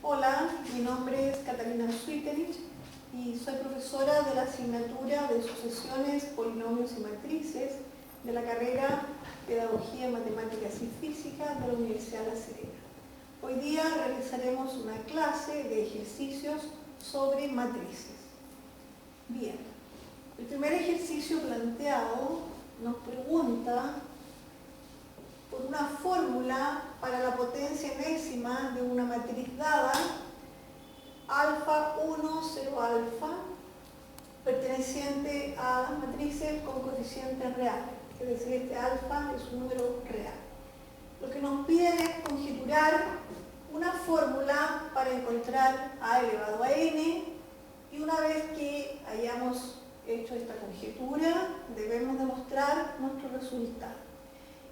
Hola, mi nombre es Catalina Suiterich y soy profesora de la asignatura de sucesiones, polinomios y matrices de la carrera Pedagogía en Matemáticas y Física de la Universidad de La Serena. Hoy día realizaremos una clase de ejercicios sobre matrices. Bien, el primer ejercicio planteado nos pregunta por una fórmula para la potencia enésima de una matriz dada, alfa 1, 0 alfa, perteneciente a las matrices con coeficientes reales, es decir, este alfa es un número real. Lo que nos pide es conjeturar una fórmula para encontrar a elevado a n, y una vez que hayamos hecho esta conjetura, debemos demostrar nuestro resultado.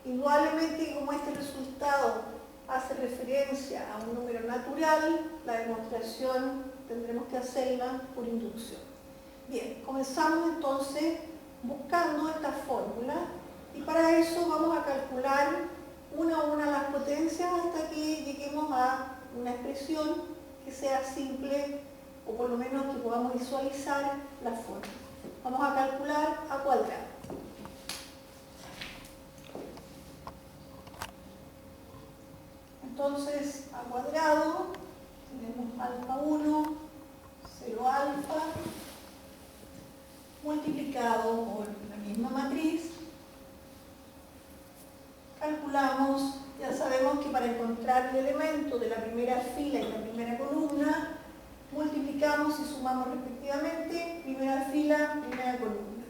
Indudablemente, como este resultado hace referencia a un número natural, la demostración tendremos que hacerla por inducción. Bien, comenzamos entonces buscando esta fórmula y para eso vamos a calcular una a una las potencias hasta que lleguemos a una expresión que sea simple o por lo menos que podamos visualizar la fórmula. Vamos a calcular a cuadrado. Entonces, a cuadrado tenemos alfa 1, 0 alfa, multiplicado por la misma matriz. Calculamos, ya sabemos que para encontrar el elemento de la primera fila y la primera columna, multiplicamos y sumamos respectivamente primera fila, primera columna.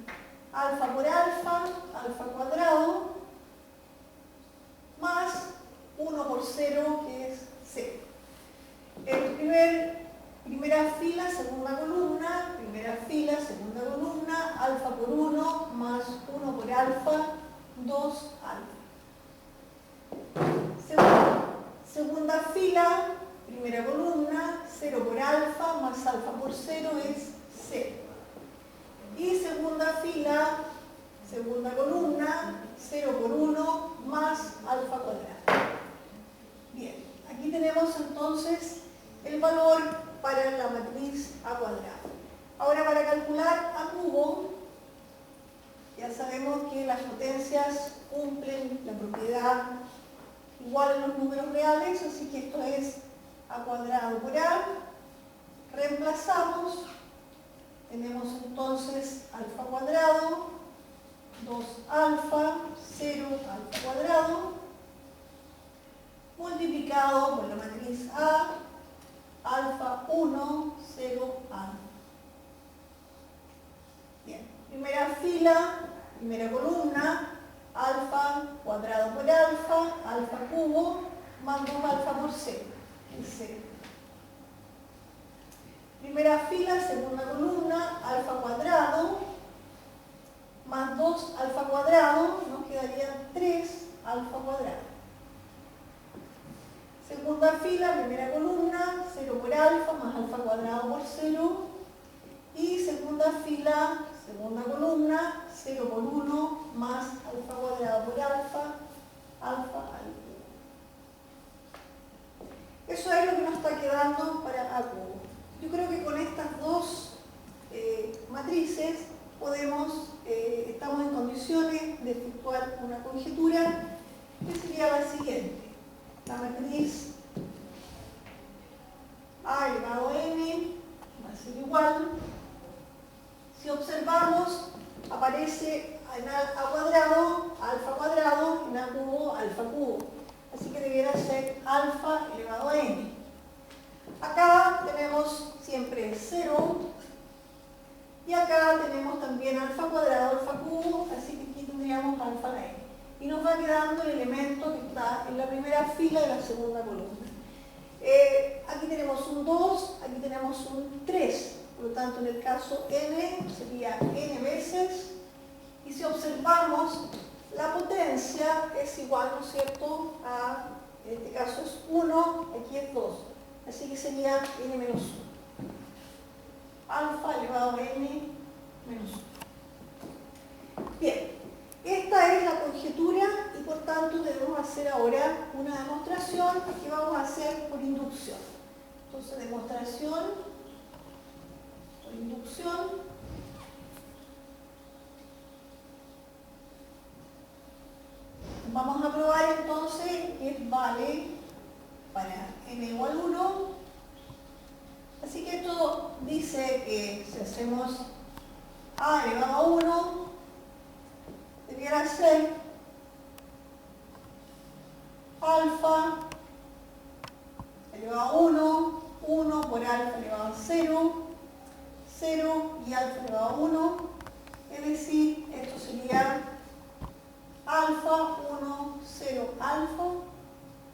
Alfa por alfa, alfa cuadrado, más 1 por 0, que es 0. Primera fila, segunda columna, primera fila, segunda columna, alfa por 1, más 1 por alfa, 2 alfa. Segunda fila, primera columna, 0 por alfa, más alfa por 0 es 0. Y segunda fila, segunda columna, 0 por 1, más alfa cuadrado. Bien, aquí tenemos entonces el valor para la matriz a cuadrado. Ahora, para calcular a cubo, ya sabemos que las potencias cumplen la propiedad igual en los números reales, así que esto es a cuadrado por a. Reemplazamos, tenemos entonces alfa cuadrado, 2 alfa, 0 alfa cuadrado, multiplicado por la matriz A, alfa 1, 0 alfa. Bien, primera fila, primera columna, alfa cuadrado por alfa, alfa cubo, más 2 alfa por 0, es 0. Primera fila, segunda columna, alfa cuadrado, más 2 alfa cuadrado, nos quedarían 3 alfa cuadrado. Segunda fila, primera columna, 0 por alfa, más alfa cuadrado por 0. Y segunda fila, segunda columna, 0 por 1, más alfa cuadrado por alfa, alfa al cubo. Eso es lo que nos está quedando para A cubo. Yo creo que con estas dos matrices estamos en condiciones de efectuar una conjetura que sería la siguiente. La matriz A elevado a n va a ser igual. Si observamos, aparece en A cuadrado, alfa cuadrado, en A cubo, alfa cubo. Así que debiera ser alfa elevado a n. Acá tenemos siempre 0. Y acá tenemos también alfa cuadrado, alfa cubo, así que aquí tendríamos alfa a la n. Y nos va quedando el elemento que está en la primera fila de la segunda columna. Aquí tenemos un 2, aquí tenemos un 3. Por lo tanto, en el caso n sería n veces. Y si observamos, la potencia es igual, ¿no es cierto?, en este caso es 1, aquí es 2. Así que sería n menos 1. Alfa elevado a n menos 1. Bien, esta es la conjetura y por tanto debemos hacer ahora una demostración que vamos a hacer por inducción. Entonces, demostración o inducción. Vamos a probar entonces que vale para n igual 1. Así que esto dice que si hacemos a elevado a 1, debiera ser alfa elevado a 1, 1 por alfa elevado a 0, 0 y alfa elevado a 1. Es decir, esto sería alfa, 1, 0, alfa.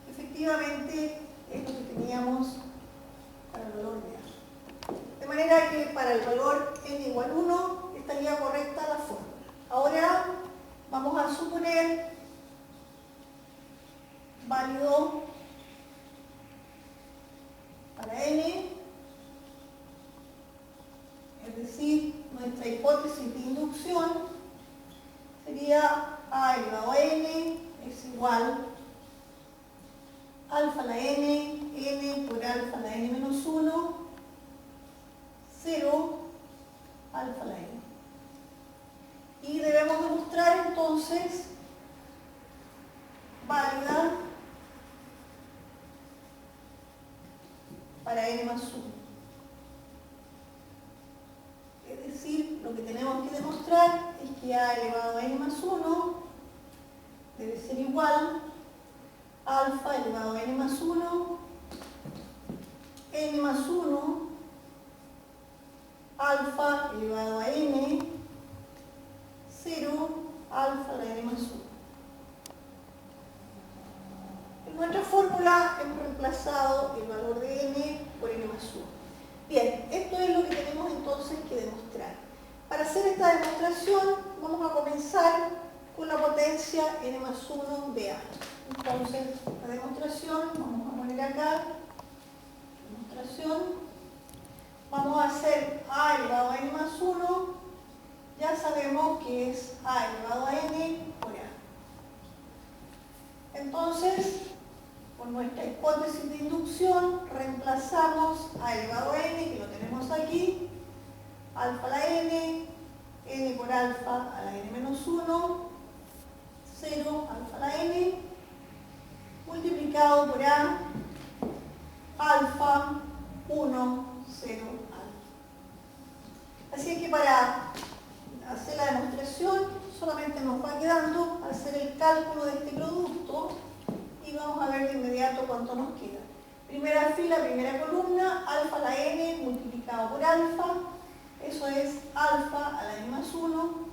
Efectivamente, es lo que teníamos para el valor de A. De manera que para el valor n igual 1 estaría correcta la fórmula. Ahora vamos a suponer válido para n, es decir, nuestra hipótesis de inducción sería a elevado a n es igual alfa a la n por alfa a la n menos 1, 0, alfa a la n. Y debemos demostrar entonces válida para n más 1. Es decir, lo que tenemos que demostrar es que a elevado a n más 1 debe ser igual alfa elevado a n más 1, n más 1, alfa elevado a n, 0, alfa a la n más 1. En nuestra fórmula hemos reemplazado el valor de n por n más 1. Bien, esto es lo que tenemos entonces que demostrar. Para hacer esta demostración vamos a comenzar con la potencia n más 1 de A. Entonces, la demostración, vamos a poner acá, demostración, vamos a hacer a elevado a n más 1, ya sabemos que es a elevado a n por A. Entonces, con nuestra hipótesis de inducción, reemplazamos a elevado a n, que lo tenemos aquí, alfa a la n por alfa a la n menos 1, 0, alfa a la n, multiplicado por A, alfa, 1, 0, alfa. Así que para hacer la demostración solamente nos va quedando hacer el cálculo de este producto y vamos a ver de inmediato cuánto nos queda. Primera fila, primera columna, alfa a la n multiplicado por alfa, eso es alfa a la n más 1.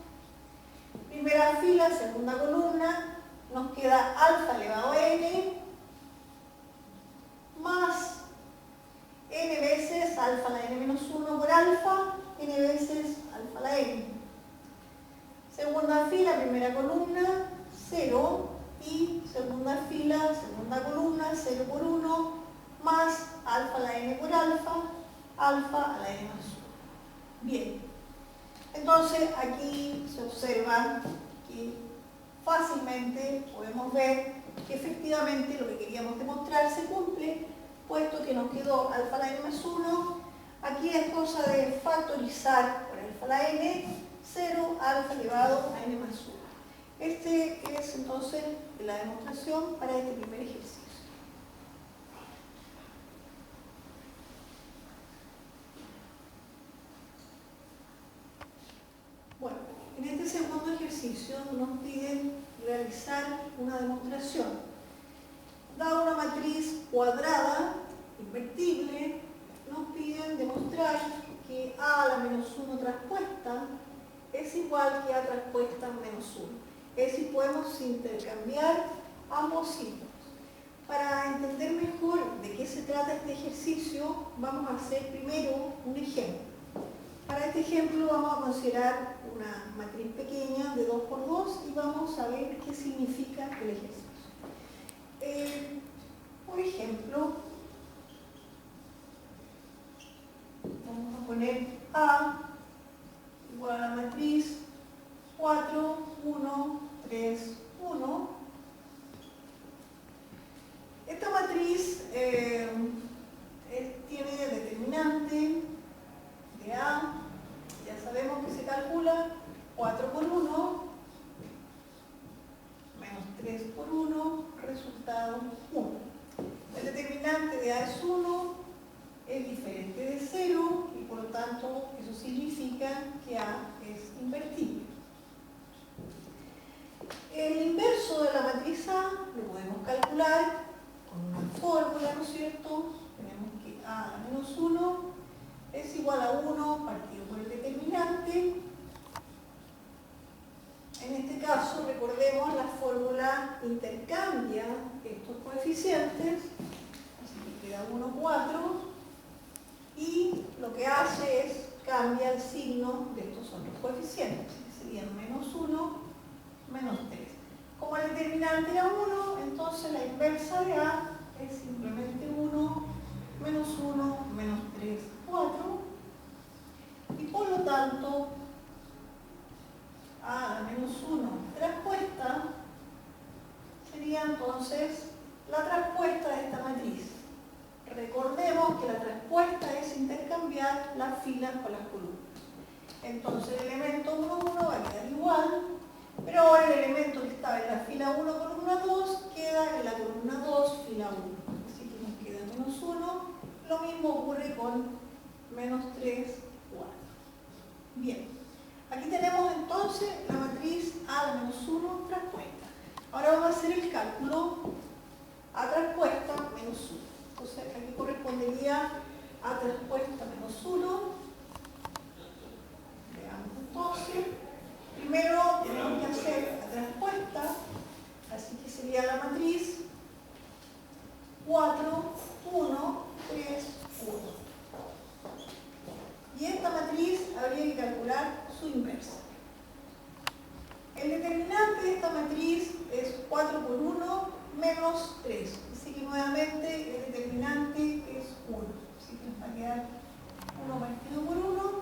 Primera fila, segunda columna, nos queda alfa elevado a n más n veces alfa a la n menos 1 por alfa, n veces alfa a la n. Segunda fila, primera columna, 0 y segunda fila, segunda columna, 0 por 1 más alfa a la n por alfa, alfa a la n más 1. Bien, entonces aquí se observa que fácilmente podemos ver que efectivamente lo que queríamos demostrar se cumple, puesto que nos quedó alfa a la n más 1. Aquí es cosa de factorizar por alfa a la n, 0 alfa elevado a n más 1. Este es entonces la demostración para este primer ejercicio. Bueno, en este segundo ejercicio nos piden realizar una demostración. Dada una matriz cuadrada, invertible, nos piden demostrar que A a la menos 1 traspuesta es igual que A traspuesta menos 1. Es decir, podemos intercambiar ambos signos. Para entender mejor de qué se trata este ejercicio, vamos a hacer primero un ejemplo. Para este ejemplo vamos a considerar una matriz pequeña de 2 por 2 y vamos a ver qué significa el ejercicio. Por ejemplo, vamos a poner A igual a la matriz 4, 1, 3, 1. Esta matriz tiene donde A es 1 es diferente de 0 y por lo tanto eso significa que A es invertible. El inverso de la matriz A lo podemos calcular con una fórmula, ¿no es cierto? Tenemos que A a la menos 1 es igual a 1 partido por el determinante. En este caso, recordemos, la fórmula intercambia estos coeficientes, así que queda 1, 4, y lo que hace es cambia el signo de estos otros coeficientes, que serían menos 1, menos 3. Como el determinante era 1, entonces la inversa de A es simplemente 1, menos 1, menos 3, 4, y por lo tanto, A a la menos 1 traspuesta sería entonces la traspuesta de esta matriz. Recordemos que la traspuesta es intercambiar las filas con las columnas. Entonces el elemento 1, 1 va a quedar igual, pero ahora el elemento que estaba en la fila 1, columna 2, queda en la columna 2, fila 1. Así que nos queda menos 1. Lo mismo ocurre con menos 3, 4. Bien. Aquí tenemos entonces la matriz A a la menos 1 traspuesta. Ahora vamos a hacer el cálculo A traspuesta menos 1. Entonces aquí correspondería A traspuesta menos 1. Veamos entonces. Primero tenemos que hacer la traspuesta, así que sería la matriz 4, 1, 3, 1. Y esta matriz habría que calcular su inversa. El determinante de esta matriz es 4 por 1 menos 3. Así que nuevamente el determinante es 1. Así que nos va a quedar 1 partido por 1.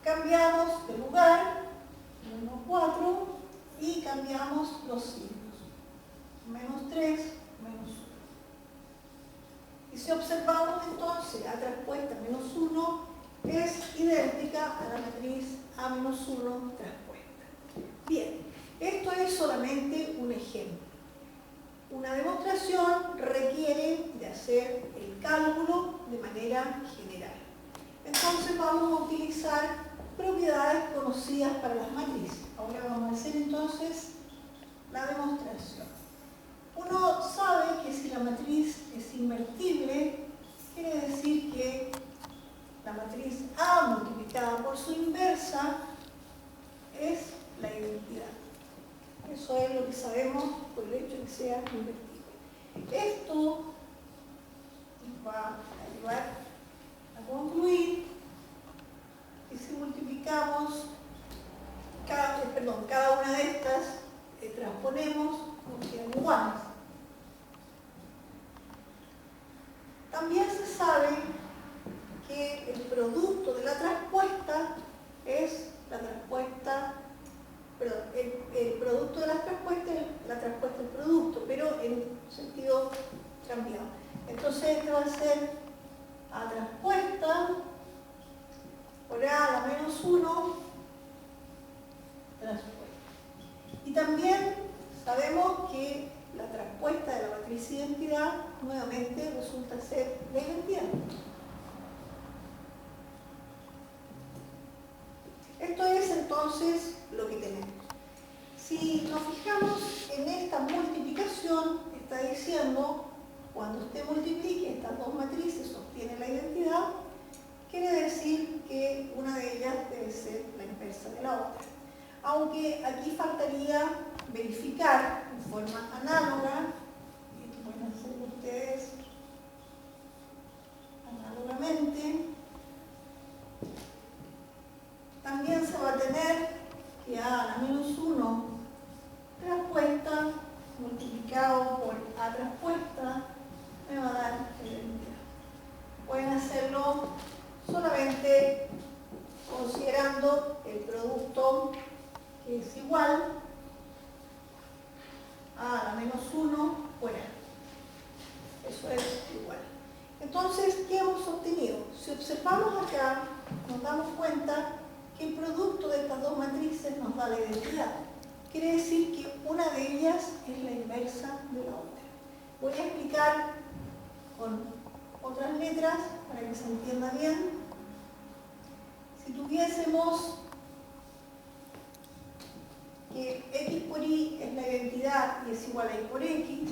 Cambiamos de lugar, 1, 4, y cambiamos los signos. Menos 3, menos 1. Y si observamos entonces A traspuesta menos 1, es idéntica a la matriz A menos 1 traspuesta. Bien, esto es solamente un ejemplo. Una demostración requiere de hacer el cálculo de manera general. Entonces vamos a utilizar propiedades conocidas para las matrices. Ahora vamos a hacer entonces la demostración. Uno sabe que si la matriz es invertible, quiere decir que la matriz A multiplicada por su inversa es la identidad. Eso es lo que sabemos por el hecho de que sea invertible. Esto nos va a llevar a concluir que si multiplicamos cada una de estas, transponemos, nos quedan iguales. También se sabe que el producto de la traspuesta es la traspuesta, perdón, el producto de las traspuestas es la traspuesta del producto, pero en sentido cambiado. Entonces este va a ser A traspuesta por A a la menos 1 traspuesta. Y también sabemos que la traspuesta de la matriz identidad nuevamente resulta ser la identidad. Esto es entonces lo que tenemos. Si nos fijamos en esta multiplicación, está diciendo, cuando usted multiplique estas dos matrices, obtiene la identidad, quiere decir que una de ellas debe ser la inversa de la otra. Aunque aquí faltaría verificar en forma análoga, y esto pueden hacerlo ustedes análogamente, también se va a tener que A a la menos 1 traspuesta multiplicado por A traspuesta me va a dar la identidad. Pueden hacerlo solamente considerando el producto que es igual A a la menos 1 por A. Eso es igual. Entonces, ¿qué hemos obtenido? Si observamos acá, nos damos cuenta que el producto de estas dos matrices nos da la identidad. Quiere decir que una de ellas es la inversa de la otra. Voy a explicar con otras letras para que se entienda bien. Si tuviésemos que X por Y es la identidad y es igual a Y por X,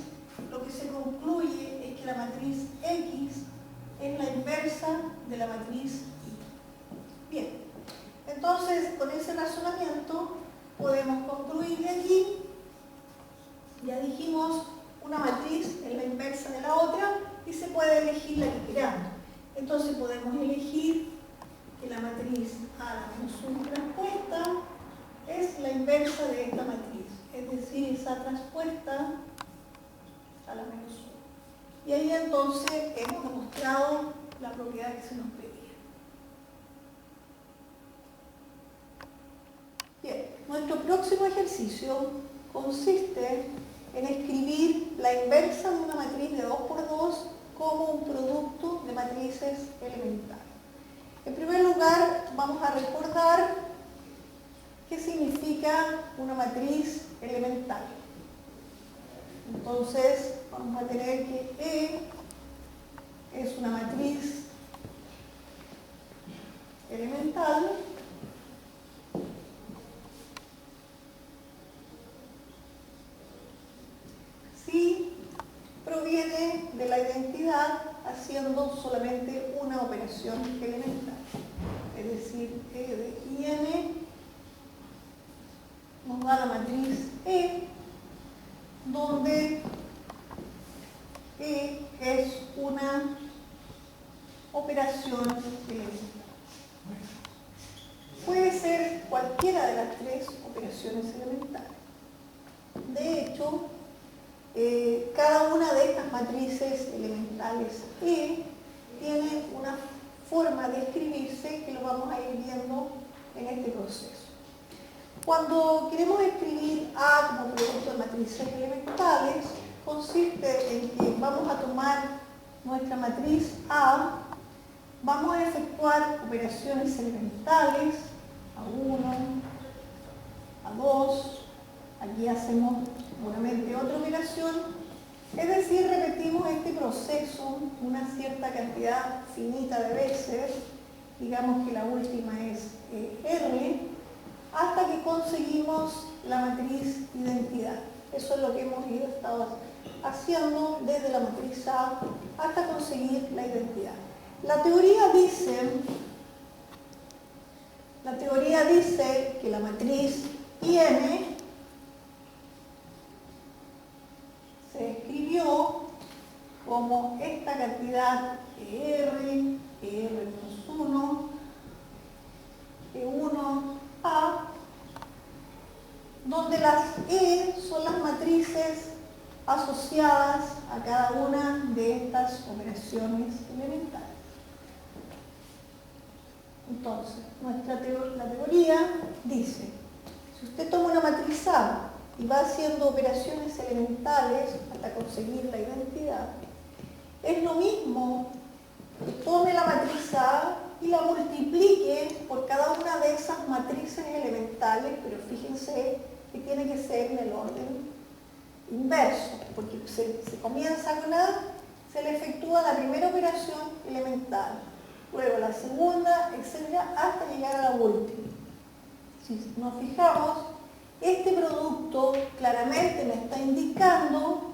lo que se concluye es que la matriz X es la inversa de la matriz Y. Bien, entonces con ese razonamiento podemos concluir de aquí, ya dijimos, una matriz es la inversa de la otra y se puede elegir la que queramos. Entonces podemos elegir que la matriz A la menos 1 transpuesta es la inversa de esta matriz, es decir, esa transpuesta a la menos 1. Y ahí entonces hemos demostrado la propiedad que se nos pedía. Bien, nuestro próximo ejercicio consiste en escribir la inversa de una matriz de 2×2 como un producto de matrices elementales. En primer lugar, vamos a recordar qué significa una matriz elemental. Entonces, vamos a tener que E es una matriz elemental si proviene de la identidad haciendo solamente una operación elemental. Es decir, E de IN nos da la matriz E, donde E es una operación elemental. Puede ser cualquiera de las tres operaciones elementales. De hecho, cada una de estas matrices elementales E tiene una forma de escribirse que lo vamos a ir viendo en este proceso. Cuando queremos escribir A como producto de matrices elementales, consiste en que vamos a tomar nuestra matriz A, vamos a efectuar operaciones elementales, A1, A2, aquí hacemos nuevamente otra operación, es decir, repetimos este proceso una cierta cantidad finita de veces, digamos que la última es R, hasta que conseguimos la matriz identidad. Eso es lo que hemos estado haciendo desde la matriz A hasta conseguir la identidad. La teoría dice que la matriz IN se escribió como esta cantidad ER, ER-1, E1A, donde las E son las matrices asociadas a cada una de estas operaciones elementales. Entonces, la teoría dice, si usted toma una matriz A y va haciendo operaciones elementales hasta conseguir la identidad, es lo mismo que tome la matriz A y la multiplique por cada una de esas matrices elementales, pero fíjense que tiene que ser en el orden inverso, porque se comienza con A, se le efectúa la primera operación elemental, luego la segunda, etcétera, hasta llegar a la última. Si nos fijamos, este producto claramente me está indicando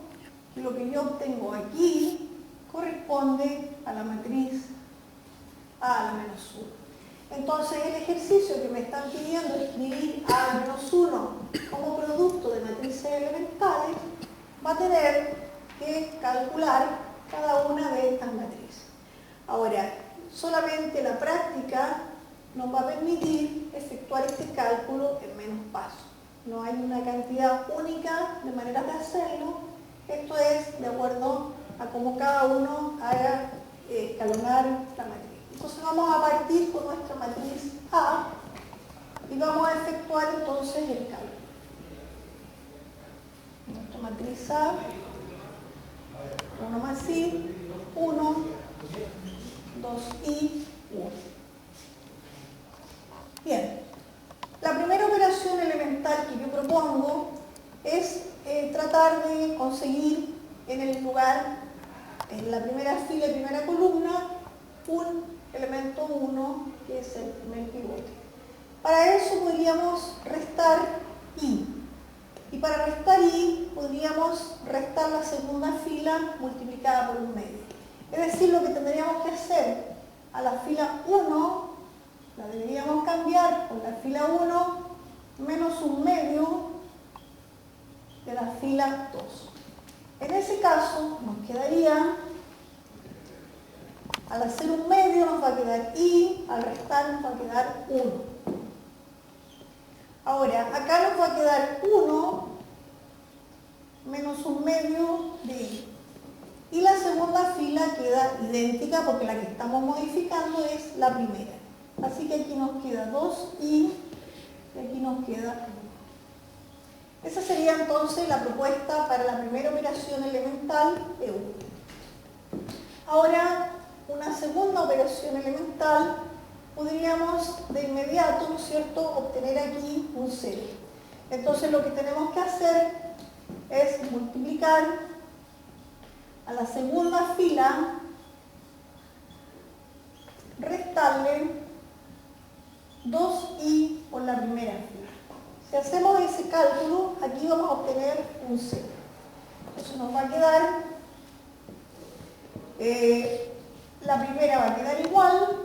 que lo que yo obtengo aquí corresponde a la matriz A a la menos 1. Entonces el ejercicio que me están pidiendo escribir A a la menos 1 como producto de matrices elementales va a tener que calcular cada una de estas matrices. Ahora, solamente la práctica nos va a permitir efectuar este cálculo en menos pasos. No hay una cantidad única de maneras de hacerlo. Esto es de acuerdo a cómo cada uno haga escalonar la matriz. Entonces vamos a partir con nuestra matriz A y vamos a efectuar entonces el cálculo. Nuestra matriz A, 1 más I, 1, 2I, 1. Bien, la primera operación elemental que yo propongo es tratar de conseguir en el lugar en la primera fila y primera columna un elemento 1 que es el primer pivote. Para eso podríamos restar i. Y para restar i podríamos restar la segunda fila multiplicada por un medio. Es decir, lo que tendríamos que hacer a la fila 1 la deberíamos cambiar por la fila 1 menos un medio de la fila 2. En ese caso nos quedaría, al hacer un medio nos va a quedar i, al restar nos va a quedar 1. Ahora, acá nos va a quedar 1 menos un medio de i. Y la segunda fila queda idéntica porque la que estamos modificando es la primera. Así que aquí nos queda 2i y aquí nos queda 1. Esa sería entonces la propuesta para la primera operación elemental E1. Ahora, una segunda operación elemental, podríamos de inmediato, ¿no es cierto?, obtener aquí un 0. Entonces lo que tenemos que hacer es multiplicar a la segunda fila, restarle 2i por la primera fila. Si hacemos ese cálculo, aquí vamos a obtener un 0. Entonces nos va a quedar, la primera va a quedar igual,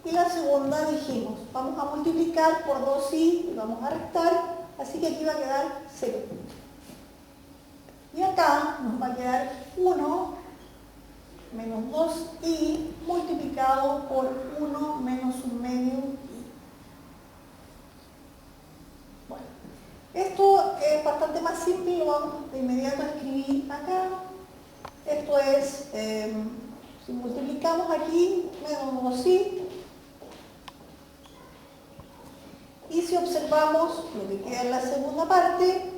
y la segunda dijimos, vamos a multiplicar por 2i y vamos a restar, así que aquí va a quedar 0. Y acá nos va a quedar 1 menos 2i multiplicado por 1 menos un medio i. Bueno, esto es bastante más simple, lo vamos de inmediato a escribir acá. Esto es, si multiplicamos aquí, menos 2i, y si observamos lo que queda en la segunda parte,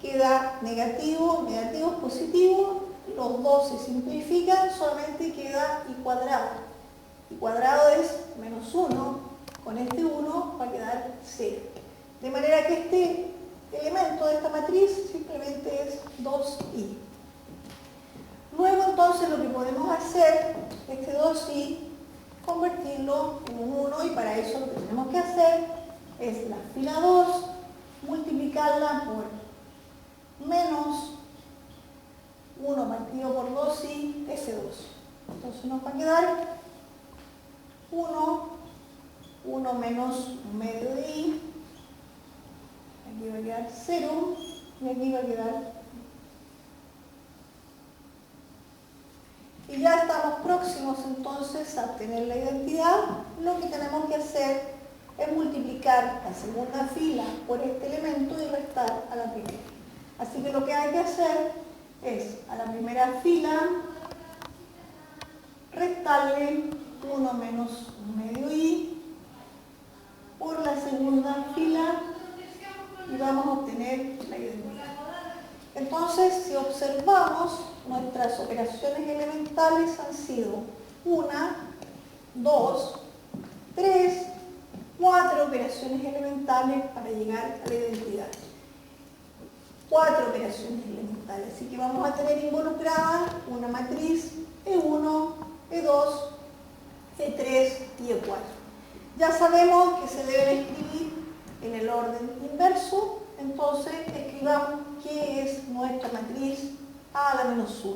queda negativo, negativo es positivo, los dos se simplifican, solamente queda i cuadrado. I cuadrado es menos 1, con este 1 va a quedar 0. De manera que este elemento de esta matriz simplemente es 2i. Luego entonces lo que podemos hacer, este 2i, convertirlo en un 1, y para eso lo que tenemos que hacer es la fila 2, multiplicarla por menos 1 partido por 2i, F2. Entonces nos va a quedar 1 menos un medio de i, aquí va a quedar 0, y aquí va a quedar. Y ya estamos próximos entonces a obtener la identidad. Lo que tenemos que hacer es multiplicar la segunda fila por este elemento y restar a la primera. Así que lo que hay que hacer es a la primera fila restarle 1 menos un medio i por la segunda fila y vamos a obtener la identidad. Entonces, si observamos, nuestras operaciones elementales han sido 1, 2, 3, 4 operaciones elementales para llegar a la identidad. 4 operaciones elementales. Así que vamos a tener involucrada una matriz E1, E2, E3 y E4. Ya sabemos que se deben escribir en el orden inverso, entonces escribamos qué es nuestra matriz A a la menos 1.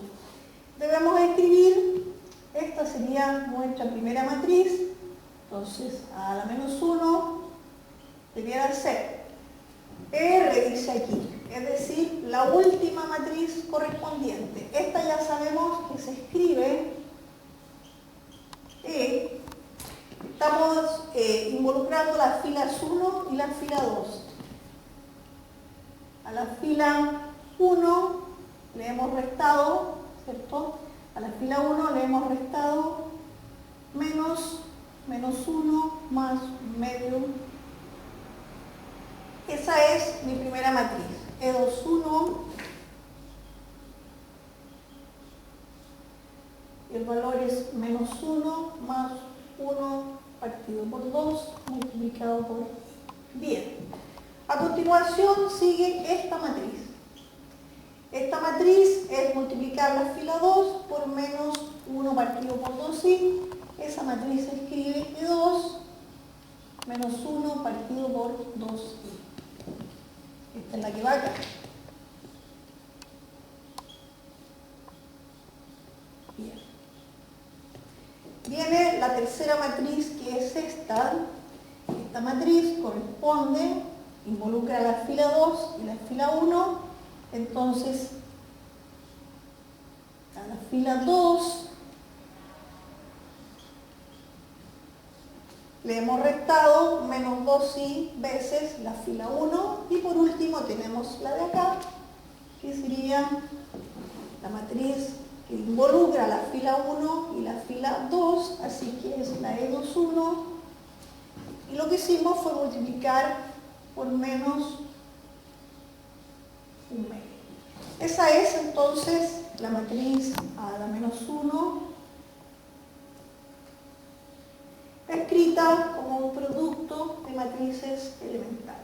Debemos escribir, esta sería nuestra primera matriz, entonces A a la menos 1 debiera ser R, dice aquí, es decir, la última matriz correspondiente. Esta ya sabemos que se escribe E. Estamos involucrando las filas 1 y la fila 2. A la fila 1 le hemos restado, ¿cierto? A la fila 1 le hemos restado menos 1 más medio. Esa es mi primera matriz. E2, 1. Y el valor es menos 1 más 1 partido por 2 multiplicado por 10. A continuación sigue esta matriz. Esta multiplicar la fila 2 por menos 1 partido por 2i. Esa matriz se escribe E2 menos 1 partido por 2i. Esta es la que va acá. Bien. Viene la tercera matriz, que es esta. Esta matriz corresponde, involucra la fila 2 y la fila 1. Entonces, a la fila 2 le hemos restado menos 2i veces la fila 1. Y por último tenemos la de acá, que sería la matriz que involucra la fila 1 y la fila 2, así que es la E21. Y lo que hicimos fue multiplicar por menos un medio. Esa es entonces la matriz a la menos 1, escrita como un producto de matrices elementales.